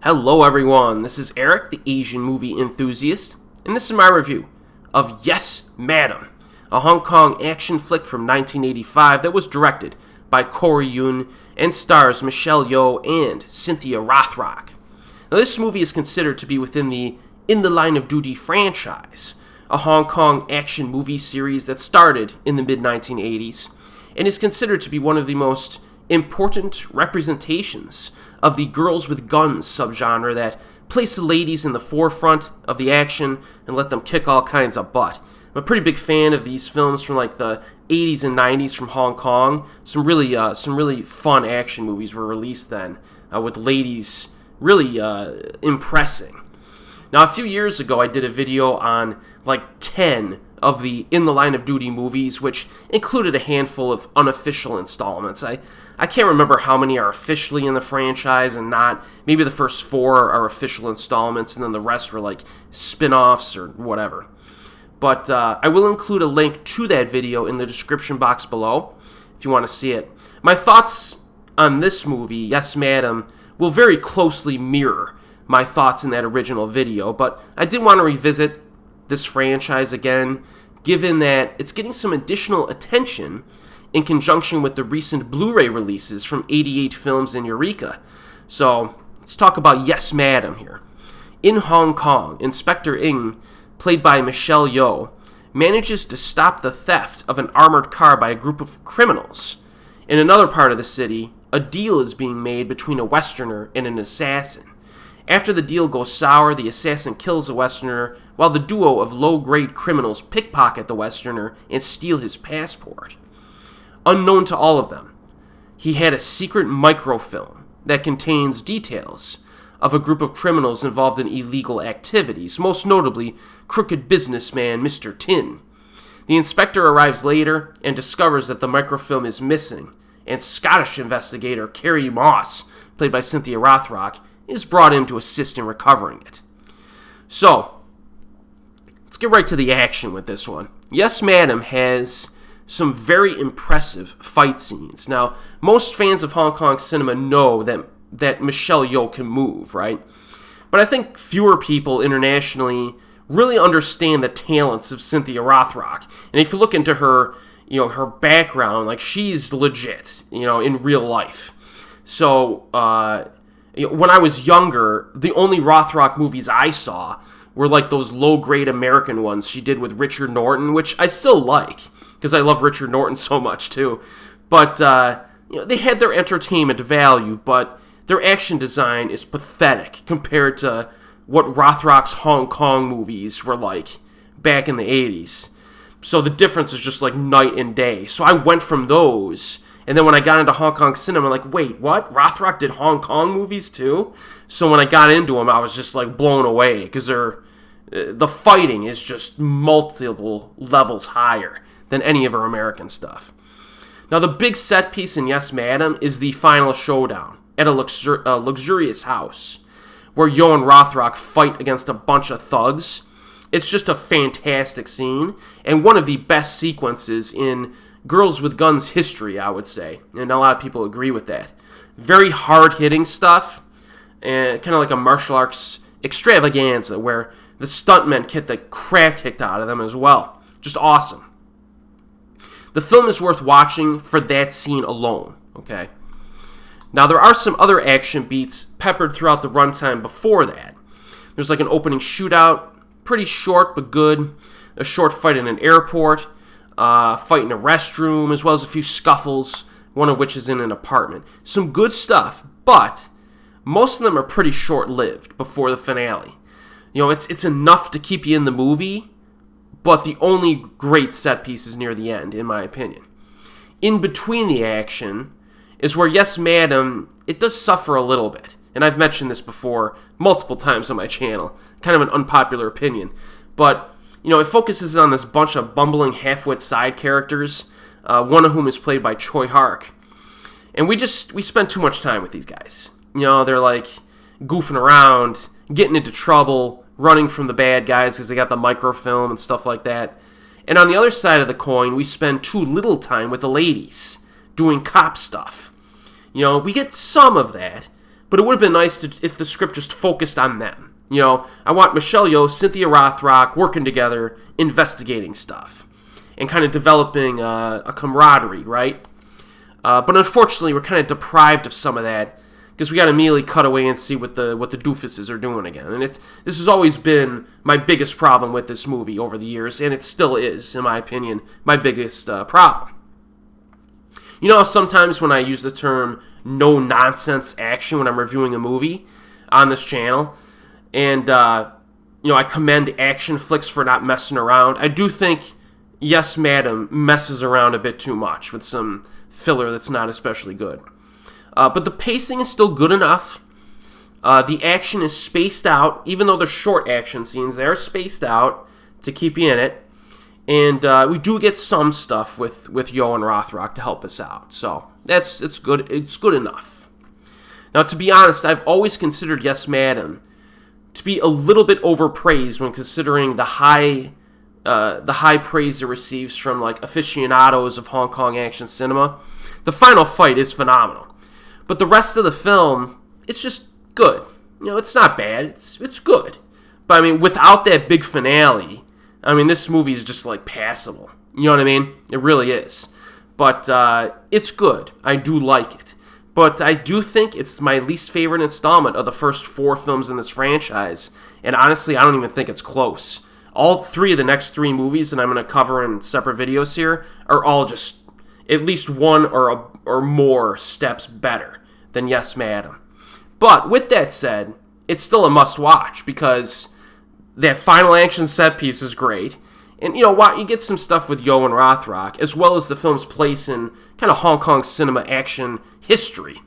Hello everyone, this is Erik, the Asian movie enthusiast, and this is my review of Yes, Madam, a Hong Kong action flick from 1985 that was directed by Corey Yuen and stars Michelle Yeoh and Cynthia Rothrock. Now, this movie is considered to be within the In the Line of Duty franchise, a Hong Kong action movie series that started in the mid-1980s and is considered to be one of the most important representations of the girls with guns subgenre that place the ladies in the forefront of the action and let them kick all kinds of butt. I'm a pretty big fan of these films from like the 80s and 90s from Hong Kong. Some really fun action movies were released then, with ladies really impressing. Now, a few years ago, I did a video on like 10 of the In the Line of Duty movies, which included a handful of unofficial installments. I can't remember how many are officially in the franchise and not. Maybe the first 4 are official installments, and then the rest were like spin-offs or whatever. But I will include a link to that video in the description box below if you want to see it. My thoughts on this movie, Yes, Madam, will very closely mirror my thoughts in that original video, but I did want to revisit this franchise again, given that it's getting some additional attention in conjunction with the recent Blu-ray releases from 88 Films and Eureka. So, let's talk about Yes, Madam here. In Hong Kong, Inspector Ng, played by Michelle Yeoh, manages to stop the theft of an armored car by a group of criminals. In another part of the city, a deal is being made between a Westerner and an assassin. After the deal goes sour, the assassin kills the Westerner, while the duo of low-grade criminals pickpocket the Westerner and steal his passport. Unknown to all of them, he had a secret microfilm that contains details of a group of criminals involved in illegal activities, most notably crooked businessman Mr. Tin. The inspector arrives later and discovers that the microfilm is missing, and Scottish investigator Carrie Morris, played by Cynthia Rothrock, is brought in to assist in recovering it. So, let's get right to the action with this one. Yes, Madam has some very impressive fight scenes. Now, most fans of Hong Kong cinema know that Michelle Yeoh can move, right? But I think fewer people internationally really understand the talents of Cynthia Rothrock. And if you look into her, her background, like she's legit, in real life. So, when I was younger, the only Rothrock movies I saw were like those low-grade American ones she did with Richard Norton, which I still like, because I love Richard Norton so much too. But, they had their entertainment value, but their action design is pathetic compared to what Rothrock's Hong Kong movies were like back in the 80s. So the difference is just like night and day. So I went from those, and then when I got into Hong Kong cinema, I'm like, wait, what? Rothrock did Hong Kong movies too? So when I got into them, I was just like blown away, because the fighting is just multiple levels higher than any of her American stuff. Now, the big set piece in Yes, Madam is the final showdown at a luxurious house where Yeoh and Rothrock fight against a bunch of thugs. It's just a fantastic scene, and one of the best sequences in Girls with Guns history, I would say, and a lot of people agree with that. Very hard-hitting stuff, and kind of like a martial arts extravaganza where the stuntmen get the crap kicked out of them as well. Just awesome. The film is worth watching for that scene alone, okay? Now, there are some other action beats peppered throughout the runtime before that. There's like an opening shootout, pretty short but good, a short fight in an airport, fight in a restroom, as well as a few scuffles, one of which is in an apartment. Some good stuff, but most of them are pretty short-lived before the finale. It's enough to keep you in the movie, but the only great set piece is near the end, in my opinion. In between the action is where Yes, Madam, it does suffer a little bit. And I've mentioned this before multiple times on my channel. Kind of an unpopular opinion. But, it focuses on this bunch of bumbling half-wit side characters, one of whom is played by Choi Hark. And we spend too much time with these guys. They're like goofing around, getting into trouble, running from the bad guys because they got the microfilm and stuff like that. And on the other side of the coin, we spend too little time with the ladies doing cop stuff. We get some of that, but it would have been nice if the script just focused on them. You know, I want Michelle Yeoh, Cynthia Rothrock working together, investigating stuff, and kind of developing a camaraderie, right? But unfortunately, we're kind of deprived of some of that because we got to immediately cut away and see what the doofuses are doing again. And this has always been my biggest problem with this movie over the years, and it still is, in my opinion, my biggest problem. You know, sometimes when I use the term no-nonsense action when I'm reviewing a movie on this channel, and, you know, I commend action flicks for not messing around, I do think Yes, Madam messes around a bit too much with some filler that's not especially good. But the pacing is still good enough. The action is spaced out, even though they're short action scenes, they are spaced out to keep you in it. And we do get some stuff with Yeoh and Rothrock to help us out. So it's good. It's good enough. Now, to be honest, I've always considered Yes, Madam to be a little bit overpraised when considering the high praise it receives from like aficionados of Hong Kong action cinema. The final fight is phenomenal, but the rest of the film, it's just good. You know, it's not bad. It's good, but I mean, without that big finale, I mean, this movie is just like passable. You know what I mean? It really is. But it's good. I do like it. But I do think it's my least favorite installment of the first 4 films in this franchise. And honestly, I don't even think it's close. All 3 of the next 3 movies that I'm going to cover in separate videos here are all just at least one or more steps better than Yes, Madam. But with that said, it's still a must-watch because that final action set piece is great. And, you know, you get some stuff with Yeoh and Rothrock, as well as the film's place in kind of Hong Kong cinema action history.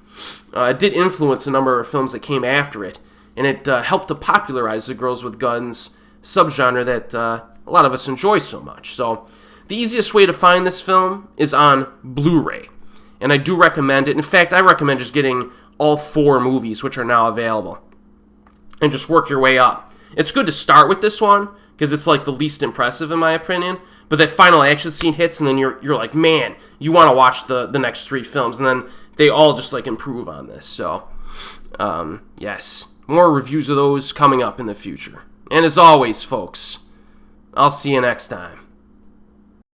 It did influence a number of films that came after it, and it helped to popularize the girls with guns subgenre that a lot of us enjoy so much. So the easiest way to find this film is on Blu-ray, and I do recommend it. In fact, I recommend just getting all 4 movies, which are now available, and just work your way up. It's good to start with this one, because it's like the least impressive in my opinion, but that final action scene hits, and then you're like, man, you want to watch the next 3 films, and then they all just like improve on this. So, yes, more reviews of those coming up in the future. And as always, folks, I'll see you next time.